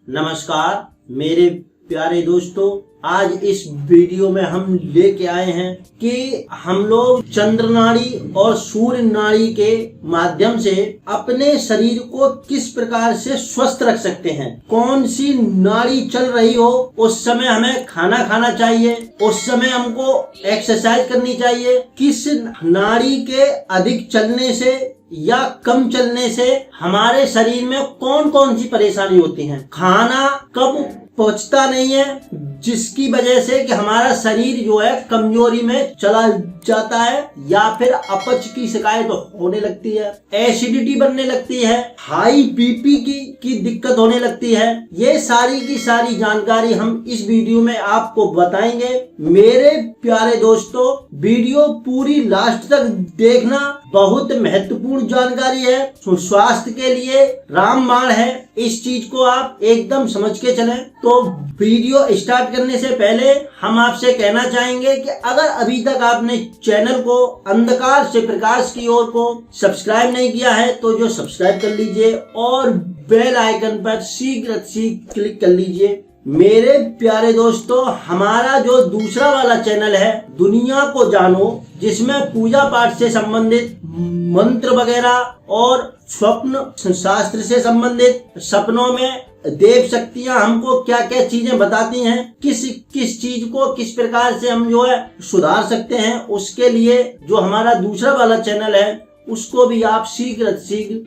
नमस्कार मेरे प्यारे दोस्तों, आज इस वीडियो में हम लेके आए हैं कि हम लोग चंद्र नाड़ी और सूर्य नाड़ी के माध्यम से अपने शरीर को किस प्रकार से स्वस्थ रख सकते हैं। कौन सी नाड़ी चल रही हो उस समय हमें खाना खाना चाहिए, उस समय हमको एक्सरसाइज करनी चाहिए। किस नाड़ी के अधिक चलने से या कम चलने से हमारे शरीर में कौन कौन सी परेशानी होती है। खाना कब पचता नहीं है जिसकी वजह से कि हमारा शरीर जो है कमजोरी में चला जाता है, या फिर अपच की शिकायत होने लगती है, एसिडिटी बनने लगती है, हाई बीपी की दिक्कत होने लगती है। ये सारी की सारी जानकारी हम इस वीडियो में आपको बताएंगे। मेरे प्यारे दोस्तों, वीडियो पूरी लास्ट तक देखना, बहुत महत्वपूर्ण जानकारी है, स्वास्थ्य के लिए रामबाण है। इस चीज को आप एकदम समझ के चलें। तो वीडियो स्टार्ट करने से पहले हम आपसे कहना चाहेंगे कि अगर अभी तक आपने चैनल को अंधकार से प्रकाश की ओर को सब्सक्राइब नहीं किया है तो जो सब्सक्राइब कर लीजिए और बेल आइकन पर शीघ्र क्लिक कर लीजिए। मेरे प्यारे दोस्तों, हमारा जो दूसरा वाला चैनल है दुनिया को जानो, जिसमें पूजा पाठ से संबंधित मंत्र वगैरह और स्वप्न शास्त्र से संबंधित सपनों में देव शक्तियां हमको क्या क्या चीजें बताती हैं, किस किस चीज को किस प्रकार से हम जो है सुधार सकते हैं, उसके लिए जो हमारा दूसरा वाला चैनल है उसको भी आप शीघ्र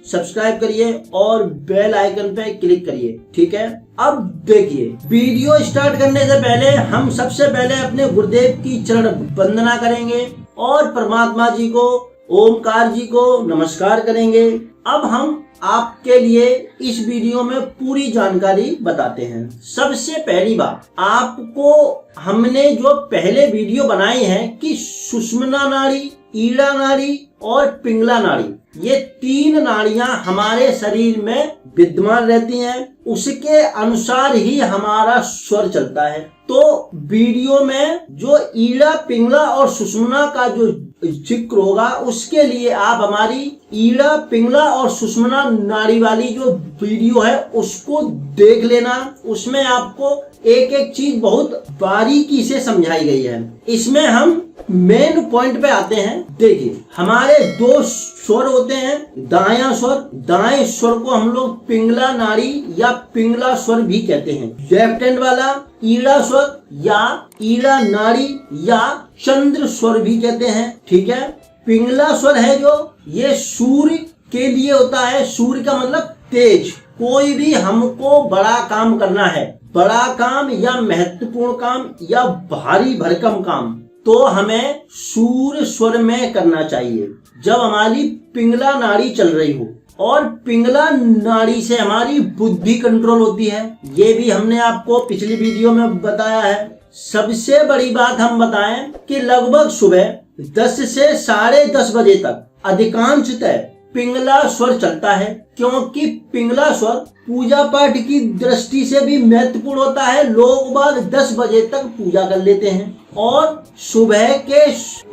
सब्सक्राइब करिए और बेल आइकन पे क्लिक करिए। ठीक है, अब देखिए, वीडियो स्टार्ट करने से पहले हम सबसे पहले अपने गुरुदेव की चरण वंदना करेंगे और परमात्मा जी को, ओमकार जी को नमस्कार करेंगे। अब हम आपके लिए इस वीडियो में पूरी जानकारी बताते हैं। सबसे पहली बात, आपको हमने जो पहले वीडियो बनाई है कि सुषुम्ना नाड़ी, ईड़ा नाड़ी और पिंगला नाड़ी, ये तीन नाड़ियां हमारे शरीर में विद्यमान रहती हैं, उसके अनुसार ही हमारा स्वर चलता है। तो वीडियो में जो ईड़ा, पिंगला और सुषुम्ना का जो जिक्र होगा उसके लिए आप हमारी ईड़ा, पिंगला और सुषुम्ना नाड़ी वाली जो वीडियो है उसको देख लेना। उसमें आपको एक एक चीज बहुत बारीकी से समझाई गई है। इसमें हम मेन पॉइंट पे आते हैं। देखिए, हमारे दो स्वर होते हैं, दायां स्वर, दाएं स्वर को हम लोग पिंगला नाड़ी या पिंगला स्वर भी कहते हैं। लेफ्ट हैंड वाला ईड़ा स्वर या ईड़ा नाड़ी या चंद्र स्वर भी कहते हैं। ठीक है, पिंगला स्वर है जो ये सूर्य के लिए होता है। सूर्य का मतलब तेज। कोई भी हमको बड़ा काम करना है, बड़ा काम या महत्वपूर्ण काम या भारी भरकम काम, तो हमें सूर्य स्वर में करना चाहिए जब हमारी पिंगला नाड़ी चल रही हो। और पिंगला नाड़ी से हमारी बुद्धि कंट्रोल होती है, ये भी हमने आपको पिछली वीडियो में बताया है। सबसे बड़ी बात हम बताएं कि लगभग सुबह 10 से 10:30 बजे तक अधिकांशतः पिंगला स्वर चलता है, क्योंकि पिंगला स्वर पूजा पाठ की दृष्टि से भी महत्वपूर्ण होता है। लोग बाग 10 बजे तक पूजा कर लेते हैं और सुबह के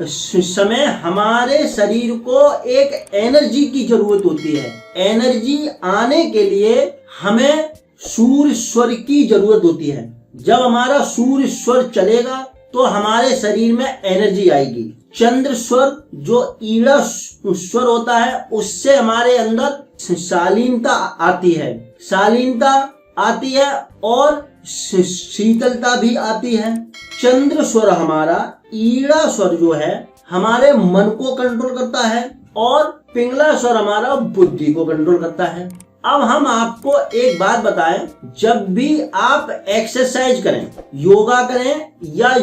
समय हमारे शरीर को एक एनर्जी की जरूरत होती है। एनर्जी आने के लिए हमें सूर्य स्वर की जरूरत होती है। जब हमारा सूर्य स्वर चलेगा तो हमारे शरीर में एनर्जी आएगी। चंद्र स्वर जो ईड़ा स्वर होता है उससे हमारे अंदर शालीनता आती है, शालीनता आती है और शीतलता भी आती है। चंद्र स्वर हमारा, ईड़ा स्वर जो है हमारे मन को कंट्रोल करता है और पिंगला स्वर हमारा बुद्धि को कंट्रोल करता है। अब हम आपको एक बात बताएं, जब भी आप एक्सरसाइज करें, योगा करें या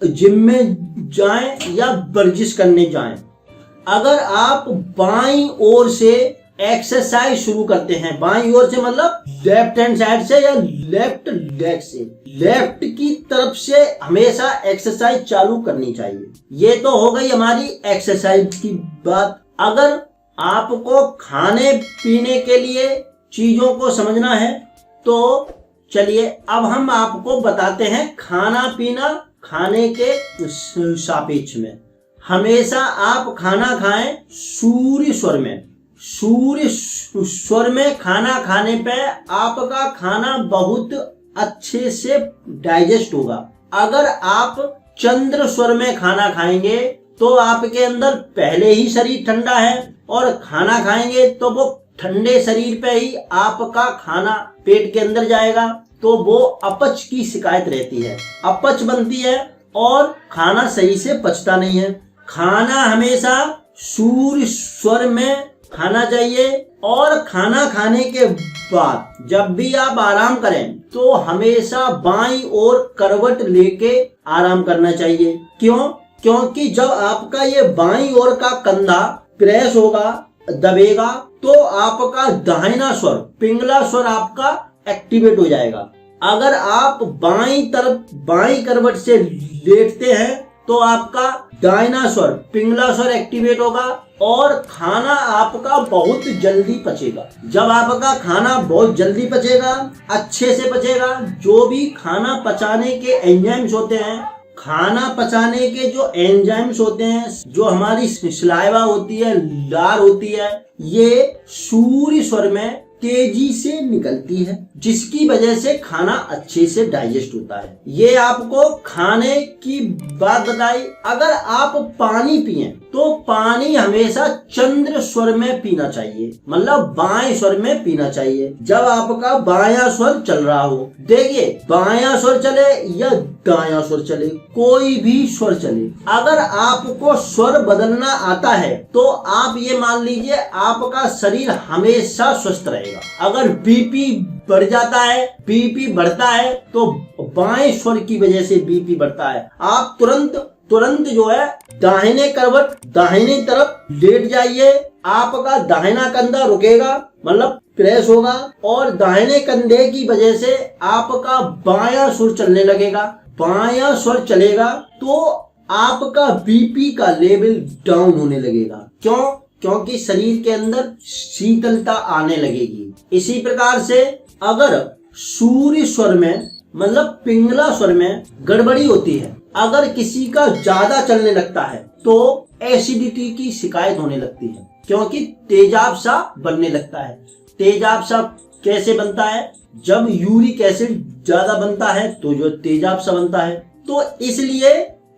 जिम में जाएं या वर्जिश करने जाएं, अगर आप बाईं ओर से एक्सरसाइज शुरू करते हैं, बाईं ओर से मतलब लेफ्ट हैंड साइड से या लेफ्ट लेग से, लेफ्ट की तरफ से हमेशा एक्सरसाइज चालू करनी चाहिए। ये तो हो गई हमारी एक्सरसाइज की बात। अगर आपको खाने पीने के लिए चीजों को समझना है तो चलिए अब हम आपको बताते हैं खाना पीना खाने के सापेक्ष में। हमेशा आप खाना खाएं सूर्य स्वर में, सूर्य स्वर में खाना खाने पे आपका खाना बहुत अच्छे से डाइजेस्ट होगा। अगर आप चंद्र स्वर में खाना खाएंगे तो आपके अंदर पहले ही शरीर ठंडा है और खाना खाएंगे तो वो ठंडे शरीर पे ही आपका खाना पेट के अंदर जाएगा, तो वो अपच की शिकायत रहती है, अपच बनती है और खाना सही से पचता नहीं है। खाना हमेशा सूर्य स्वर में खाना चाहिए और खाना खाने के बाद जब भी आप आराम करें तो हमेशा बाईं ओर करवट लेके आराम करना चाहिए। क्यों? क्योंकि जब आपका ये बाईं ओर का कंधा प्रेस होगा, दबेगा, तो आपका दाहिना स्वर, पिंगला स्वर आपका एक्टिवेट हो जाएगा। अगर आप बाईं करवट से लेटते हैं तो आपका दाहिना स्वर, पिंगला स्वर एक्टिवेट होगा और खाना आपका बहुत जल्दी पचेगा। जब आपका खाना बहुत जल्दी पचेगा, अच्छे से पचेगा, जो भी खाना पचाने के एंजाइम्स होते हैं, खाना पचाने के जो एंजाइम्स होते हैं, जो हमारी सलाइवा होती है, लार होती है, ये सूर्य स्वर में तेजी से निकलती है, जिसकी वजह से खाना अच्छे से डाइजेस्ट होता है। ये आपको खाने की बात बताई। अगर आप पानी पिए तो पानी हमेशा चंद्र स्वर में पीना चाहिए, मतलब बाएं स्वर में पीना चाहिए। जब आपका बायां स्वर चल रहा हो, देखिए बायां स्वर चले या दायां स्वर चले, कोई भी स्वर चले, अगर आपको स्वर बदलना आता है तो आप ये मान लीजिए आपका शरीर हमेशा स्वस्थ रहेगा। अगर बीपी बढ़ जाता है, बीपी बढ़ता है, तो बाएं स्वर की वजह से बीपी बढ़ता है। आप तुरंत जो है दाहिने करवट, दाहिनी तरफ लेट जाइए, आपका दाहिना कंधा रुकेगा, मतलब प्रेस होगा और दाहिने कंधे की वजह से आपका बायां स्वर चलने लगेगा। बायां स्वर चलेगा तो आपका बीपी का लेवल डाउन होने लगेगा। क्यों? क्योंकि शरीर के अंदर शीतलता आने लगेगी। इसी प्रकार से अगर सूर्य स्वर में, मतलब पिंगला स्वर में गड़बड़ी होती है, अगर किसी का ज्यादा चलने लगता है तो एसिडिटी की शिकायत होने लगती है, क्योंकि तेजाब सा बनने लगता है। तेजाब सा कैसे बनता है? जब यूरिक एसिड ज्यादा बनता है तो जो तेजाब सा बनता है। तो इसलिए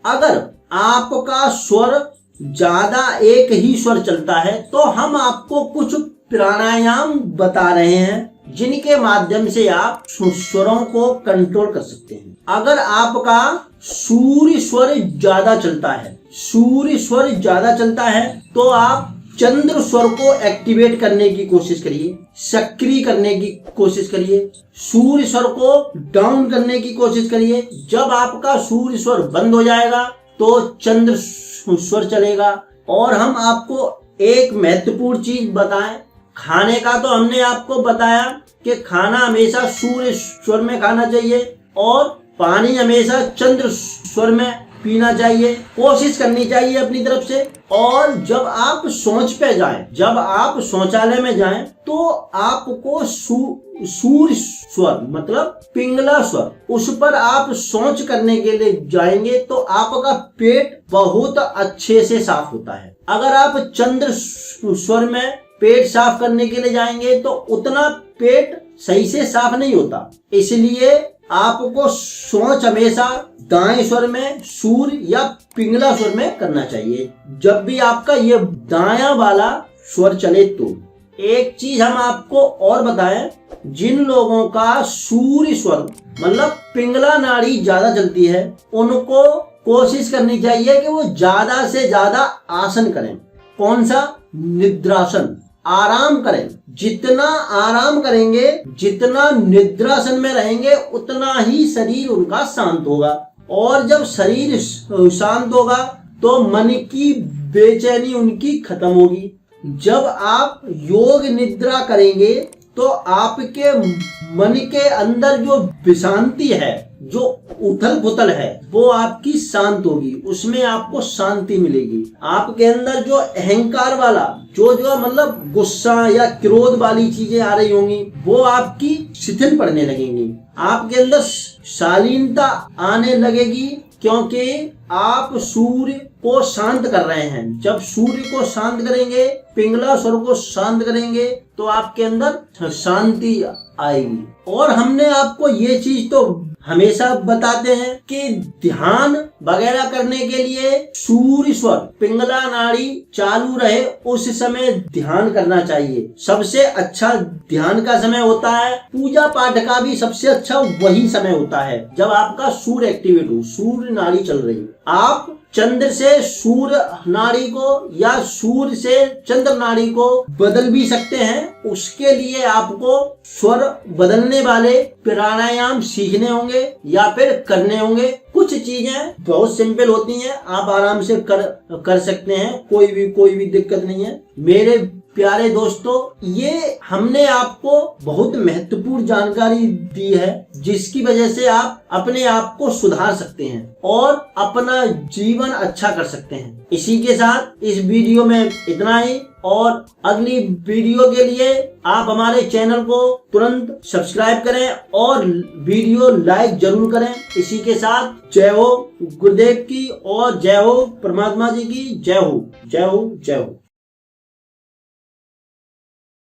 अगर आपका स्वर ज्यादा, एक ही स्वर चलता है, तो हम आपको कुछ प्राणायाम बता रहे हैं जिनके माध्यम से आप स्वरों को कंट्रोल कर सकते हैं। अगर आपका सूर्य स्वर ज्यादा चलता है, सूर्य स्वर ज्यादा चलता है, तो आप चंद्र स्वर को एक्टिवेट करने की कोशिश करिए, सक्रिय करने की कोशिश करिए, सूर्य स्वर को डाउन करने की कोशिश करिए। जब आपका सूर्य स्वर बंद हो जाएगा तो चंद्र स्वर चलेगा। और हम आपको एक महत्वपूर्ण चीज बताएं, खाने का तो हमने आपको बताया कि खाना हमेशा सूर्य स्वर में खाना चाहिए और पानी हमेशा चंद्र स्वर में पीना चाहिए, कोशिश करनी चाहिए अपनी तरफ से। और जब आप शौच पे जाएं, जब आप शौचालय में जाएं, तो आपको सूर्य स्वर, मतलब पिंगला स्वर, उस पर आप शौच करने के लिए जाएंगे तो आपका पेट बहुत अच्छे से साफ होता है। अगर आप चंद्र स्वर में पेट साफ करने के लिए जाएंगे तो उतना पेट सही से साफ नहीं होता। इसलिए आपको शौच हमेशा दाएं स्वर में, सूर्य या पिंगला स्वर में करना चाहिए। जब भी आपका ये दायां वाला स्वर चले तो एक चीज हम आपको और बताएं, जिन लोगों का सूर्य स्वर, मतलब पिंगला नाड़ी ज्यादा चलती है, उनको कोशिश करनी चाहिए कि वो ज्यादा से ज्यादा आसन करें। कौन सा? निद्रासन। आराम करें। जितना आराम करेंगे, जितना निद्रासन में रहेंगे, उतना ही शरीर उनका शांत होगा। और जब शरीर शांत होगा तो मन की बेचैनी उनकी खत्म होगी। जब आप योग निद्रा करेंगे तो आपके मन के अंदर जो विशांति है, जो उथल पुथल है, वो आपकी शांत होगी, उसमें आपको शांति मिलेगी। आपके अंदर जो अहंकार वाला, जो मतलब गुस्सा या क्रोध वाली चीजें आ रही होंगी, वो आपकी शिथिल पड़ने लगेंगी। आपके अंदर शालीनता आने लगेगी, क्योंकि आप सूर्य को शांत कर रहे हैं। जब सूर्य को शांत करेंगे, पिंगला स्वर को शांत करेंगे, तो आपके अंदर शांति आएगी। और हमने आपको ये चीज तो हमेशा बताते हैं कि ध्यान वगैरह करने के लिए सूर्य स्वर, पिंगला नाड़ी चालू रहे उस समय ध्यान करना चाहिए। सबसे अच्छा ध्यान का समय होता है, पूजा पाठ का भी सबसे अच्छा वही समय होता है जब आपका सूर्य एक्टिवेट हो, सूर्य नाड़ी चल रही हो। आप चंद्र से सूर्य नाड़ी को या सूर्य से चंद्र नाड़ी को बदल भी सकते हैं। उसके लिए आपको स्वर बदलने वाले प्राणायाम सीखने होंगे या फिर करने होंगे। कुछ चीजें बहुत सिंपल होती हैं, आप आराम से कर सकते हैं, कोई भी दिक्कत नहीं है। मेरे प्यारे दोस्तों, ये हमने आपको बहुत महत्वपूर्ण जानकारी दी है जिसकी वजह से आप अपने आप को सुधार सकते हैं और अपना जीवन अच्छा कर सकते हैं। इसी के साथ इस वीडियो में इतना ही, और अगली वीडियो के लिए आप हमारे चैनल को तुरंत सब्सक्राइब करें और वीडियो लाइक जरूर करें। इसी के साथ जय हो गुरुदेव की और जय हो परमात्मा जी की। जय हो, जय हो, जय हो।